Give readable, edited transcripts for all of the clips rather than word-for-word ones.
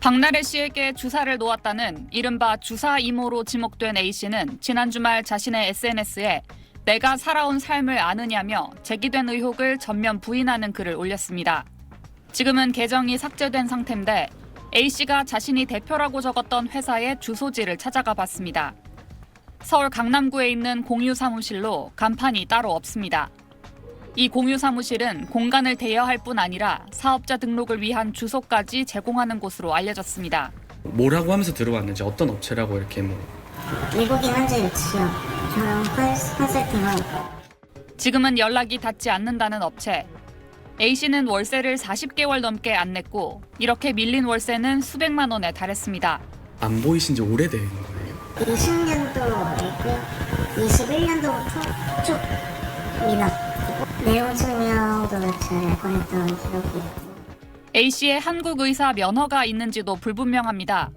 박나래 씨에게 주사를 놓았다는 이른바 주사 이모로 지목된 A씨는 지난 주말 자신의 SNS에 내가 살아온 삶을 아느냐며 제기된 의혹을 전면 부인하는 글을 올렸습니다. 지금은 계정이 삭제된 상태인데 A씨가 자신이 대표라고 적었던 회사의 주소지를 찾아가 봤습니다. 서울 강남구에 있는 공유 사무실로 간판이 따로 없습니다. 이 공유 사무실은 공간을 대여할 뿐 아니라 사업자 등록을 위한 주소까지 제공하는 곳으로 알려졌습니다. 뭐라고 하면서 들어왔는지, 어떤 업체라고 이렇게 외국인 환자 유치요. 저랑 컨설팅하고. 지금은 연락이 닿지 않는다는 업체. A씨는 월세를 40개월 넘게 안 냈고 이렇게 밀린 월세는 수백만 원에 달했습니다. 안 보이신 지 오래된 거예요? 20년도이고요. 21년도부터 쭉 미납. 내용 증명도 잘 보냈던 기록이 있고. A씨의 한국 의사 면허가 있는지도 불분명합니다.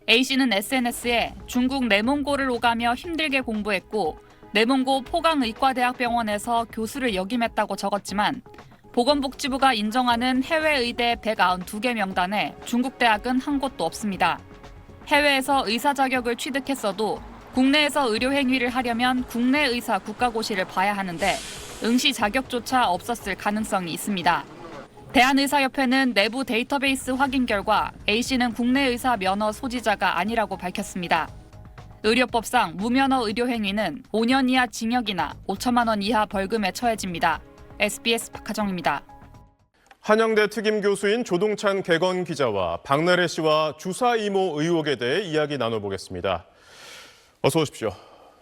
A씨는 SNS에 중국 내몽고를 오가며 힘들게 공부했고 내몽고 포강의과대학병원에서 교수를 역임했다고 적었지만 보건복지부가 인정하는 해외 의대 192개 명단에 중국 대학은 한 곳도 없습니다. 해외에서 의사 자격을 취득했어도 국내에서 의료 행위를 하려면 국내 의사 국가고시를 봐야 하는데 응시 자격조차 없었을 가능성이 있습니다. 대한의사협회는 내부 데이터베이스 확인 결과 A씨는 국내 의사 면허 소지자가 아니라고 밝혔습니다. 의료법상 무면허 의료행위는 5년 이하 징역이나 5천만 원 이하 벌금에 처해집니다. SBS 박하정입니다. 한양대 특임 교수인 조동찬 개건 기자와 박나래 씨와 주사 이모 의혹에 대해 이야기 나눠보겠습니다. 어서 오십시오.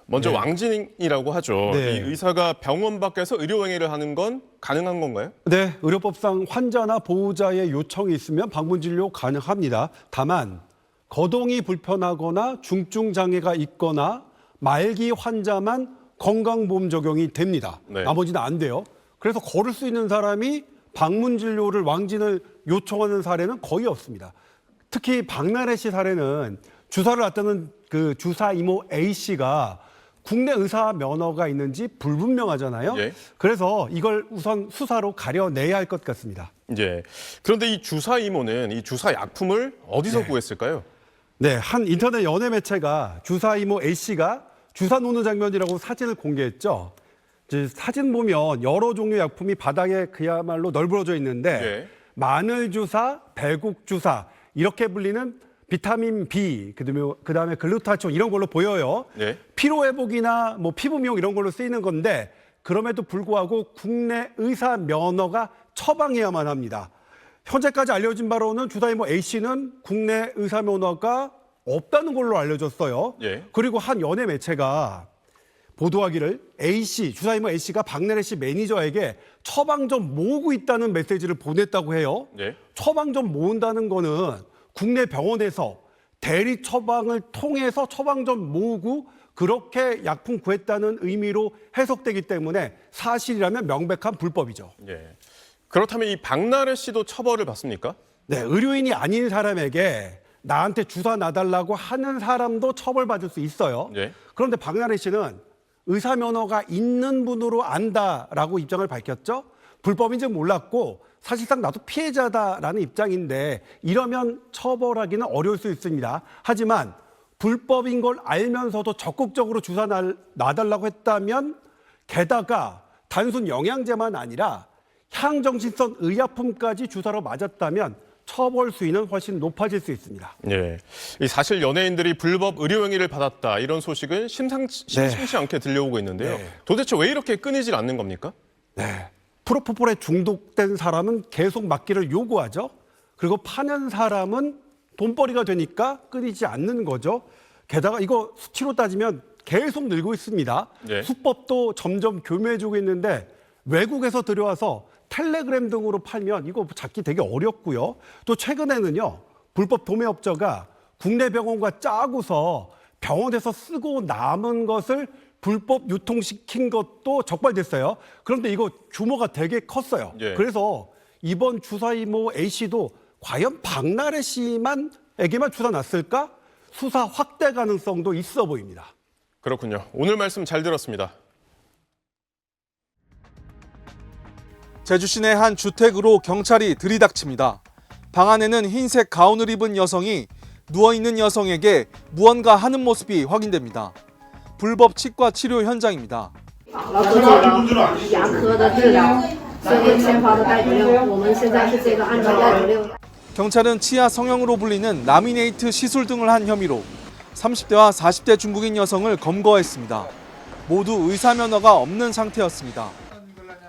먼저 네. 왕진이라고 하죠. 네. 이 의사가 병원 밖에서 의료행위를 하는 건 가능한 건가요? 네, 의료법상 환자나 보호자의 요청이 있으면 방문 진료 가능합니다. 다만 거동이 불편하거나 중증 장애가 있거나 말기 환자만 건강보험 적용이 됩니다. 네. 나머지는 안 돼요. 그래서 걸을 수 있는 사람이 방문 진료를 왕진을 요청하는 사례는 거의 없습니다. 특히 박나래 씨 사례는 주사를 놨다는 그 주사 이모 A씨가 국내 의사 면허가 있는지 불분명하잖아요. 예. 그래서 이걸 우선 수사로 가려내야 할 것 같습니다. 예. 그런데 이 주사 이모는 이 주사 약품을 어디서 구했을까요? 네, 한 인터넷 연예 매체가 주사 이모 A씨가 주사 놓는 장면이라고 사진을 공개했죠. 이제 사진 보면 여러 종류 약품이 바닥에 그야말로 널브러져 있는데 예. 마늘 주사, 배국 주사 이렇게 불리는 비타민 B, 그다음에 글루타치온 이런 걸로 보여요. 네. 피로 회복이나 뭐 피부 미용 이런 걸로 쓰이는 건데 그럼에도 불구하고 국내 의사 면허가 처방해야만 합니다. 현재까지 알려진 바로는 주사이모 A씨는 국내 의사 면허가 없다는 걸로 알려졌어요. 예. 그리고 한 연예 매체가 보도하기를 A씨, 주사이모 A씨가 박나래 씨 매니저에게 처방 좀 모으고 있다는 메시지를 보냈다고 해요. 예. 처방 좀 모은다는 거는 국내 병원에서 대리 처방을 통해서 처방 좀 모으고 그렇게 약품 구했다는 의미로 해석되기 때문에 사실이라면 명백한 불법이죠. 예. 그렇다면 이 박나래 씨도 처벌을 받습니까? 네, 의료인이 아닌 사람에게 나한테 주사 놔달라고 하는 사람도 처벌받을 수 있어요. 예. 그런데 박나래 씨는 의사 면허가 있는 분으로 안다라고 입장을 밝혔죠. 불법인지 몰랐고 사실상 나도 피해자다라는 입장인데 이러면 처벌하기는 어려울 수 있습니다. 하지만 불법인 걸 알면서도 적극적으로 주사 놔달라고 했다면 게다가 단순 영양제만 아니라 향정신성 의약품까지 주사로 맞았다면 처벌 수위는 훨씬 높아질 수 있습니다. 예. 이 사실 연예인들이 불법 의료행위를 받았다 이런 소식은 심심치 않게 들려오고 있는데요. 네. 도대체 왜 이렇게 끊이질 않는 겁니까? 네. 프로포폴에 중독된 사람은 계속 맞기를 요구하죠. 그리고 파는 사람은 돈벌이가 되니까 끊이지 않는 거죠. 게다가 이거 수치로 따지면 계속 늘고 있습니다. 네. 수법도 점점 교묘해지고 있는데 외국에서 들여와서 텔레그램 등으로 팔면 이거 잡기 되게 어렵고요. 또 최근에는요. 불법 도매업자가 국내 병원과 짜고서 병원에서 쓰고 남은 것을 불법 유통시킨 것도 적발됐어요. 그런데 이거 규모가 되게 컸어요. 예. 그래서 이번 주사이모 A씨도 과연 박나래 씨만에게만 주사 놨을까? 수사 확대 가능성도 있어 보입니다. 그렇군요. 오늘 말씀 잘 들었습니다. 제주 시내 한 주택으로 경찰이 들이닥칩니다. 방 안에는 흰색 가운을 입은 여성이 누워있는 여성에게 무언가 하는 모습이 확인됩니다. 불법 치과 치료 현장입니다. 경찰은 치아 성형으로 불리는 라미네이트 시술 등을 한 혐의로 30대와 40대 중국인 여성을 검거했습니다. 모두 의사 면허가 없는 상태였습니다.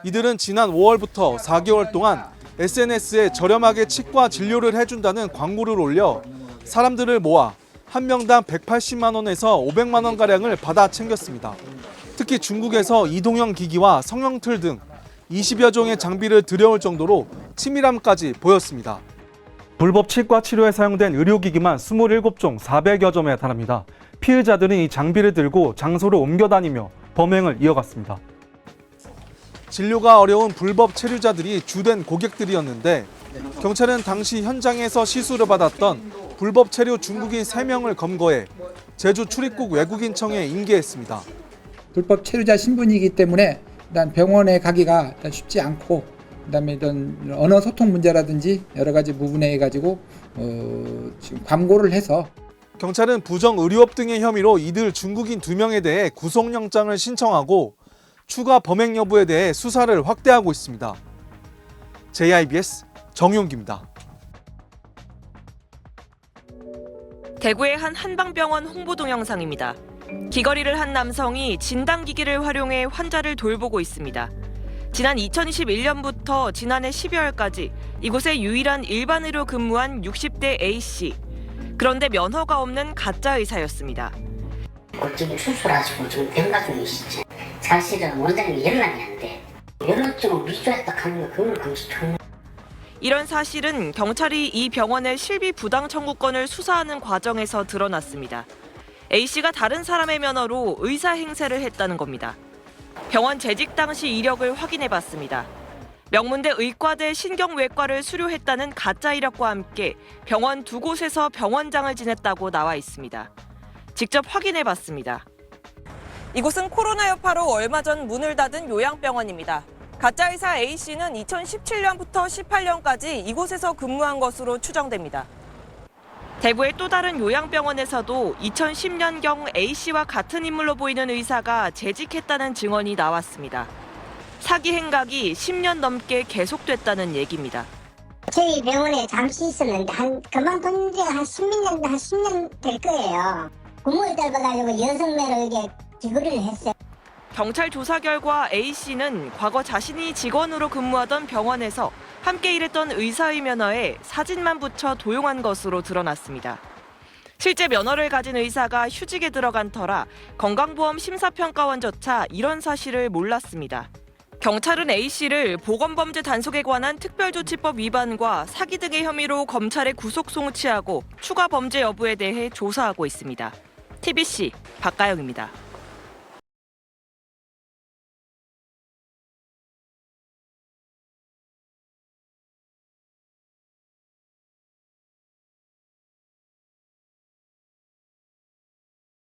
이들은 지난 5월부터 4개월 동안 SNS에 저렴하게 치과 진료를 해준다는 광고를 올려 사람들을 모아 한 명당 180만 원에서 500만 원가량을 받아 챙겼습니다. 특히 중국에서 이동형 기기와 성형틀 등 20여 종의 장비를 들여올 정도로 치밀함까지 보였습니다. 불법 치과 치료에 사용된 의료기기만 27종 400여 점에 달합니다. 피해자들은 이 장비를 들고 장소를 옮겨 다니며 범행을 이어갔습니다. 진료가 어려운 불법 체류자들이 주된 고객들이었는데 경찰은 당시 현장에서 시술을 받았던 불법 체류 중국인 3명을 검거해 제주 출입국 외국인청에 인계했습니다. 불법 체류자 신분이기 때문에 일단 병원에 가기가 일단 쉽지 않고 그다음에 이런 언어 소통 문제라든지 여러 가지 부분에 해가지고 지금 광고를 해서 경찰은 부정 의료업 등의 혐의로 이들 중국인 2명에 대해 구속영장을 신청하고 추가 범행 여부에 대해 수사를 확대하고 있습니다. JIBS 정용기입니다. 대구의 한 한방병원 홍보 동영상입니다. 귀걸이를 한 남성이 진단기기를 활용해 환자를 돌보고 있습니다. 지난 2021년부터 지난해 12월까지 이곳에 유일한 일반 의료 근무한 60대 A씨. 그런데 면허가 없는 가짜 의사였습니다. 지금 수술하시고 좀 된가 중이시죠. 사실은 원장님이 연락이 안 돼. 면허증을 위조했다 하는 거 그걸 금시초문. 이런 사실은 경찰이 이 병원의 실비 부당 청구권을 수사하는 과정에서 드러났습니다. A씨가 다른 사람의 면허로 의사 행세를 했다는 겁니다. 병원 재직 당시 이력을 확인해봤습니다. 명문대 의과대 신경외과를 수료했다는 가짜 이력과 함께 병원 2곳에서 병원장을 지냈다고 나와 있습니다. 직접 확인해봤습니다. 이곳은 코로나 여파로 얼마 전 문을 닫은 요양병원입니다. 가짜 의사 A씨는 2017년부터 18년까지 이곳에서 근무한 것으로 추정됩니다. 대구의 또 다른 요양병원에서도 2010년경 A씨와 같은 인물로 보이는 의사가 재직했다는 증언이 나왔습니다. 사기 행각이 10년 넘게 계속됐다는 얘기입니다. 저희 병원에 잠시 있었는데 그만둔 지가 한 10년 될 거예요. 공무원이 닮아가지고 여성매로 이게 귀걸이를 했어요. 경찰 조사 결과 A씨는 과거 자신이 직원으로 근무하던 병원에서 함께 일했던 의사의 면허에 사진만 붙여 도용한 것으로 드러났습니다. 실제 면허를 가진 의사가 휴직에 들어간 터라 건강보험 심사평가원조차 이런 사실을 몰랐습니다. 경찰은 A씨를 보건범죄 단속에 관한 특별조치법 위반과 사기 등의 혐의로 검찰에 구속 송치하고 추가 범죄 여부에 대해 조사하고 있습니다. TBC 박가영입니다.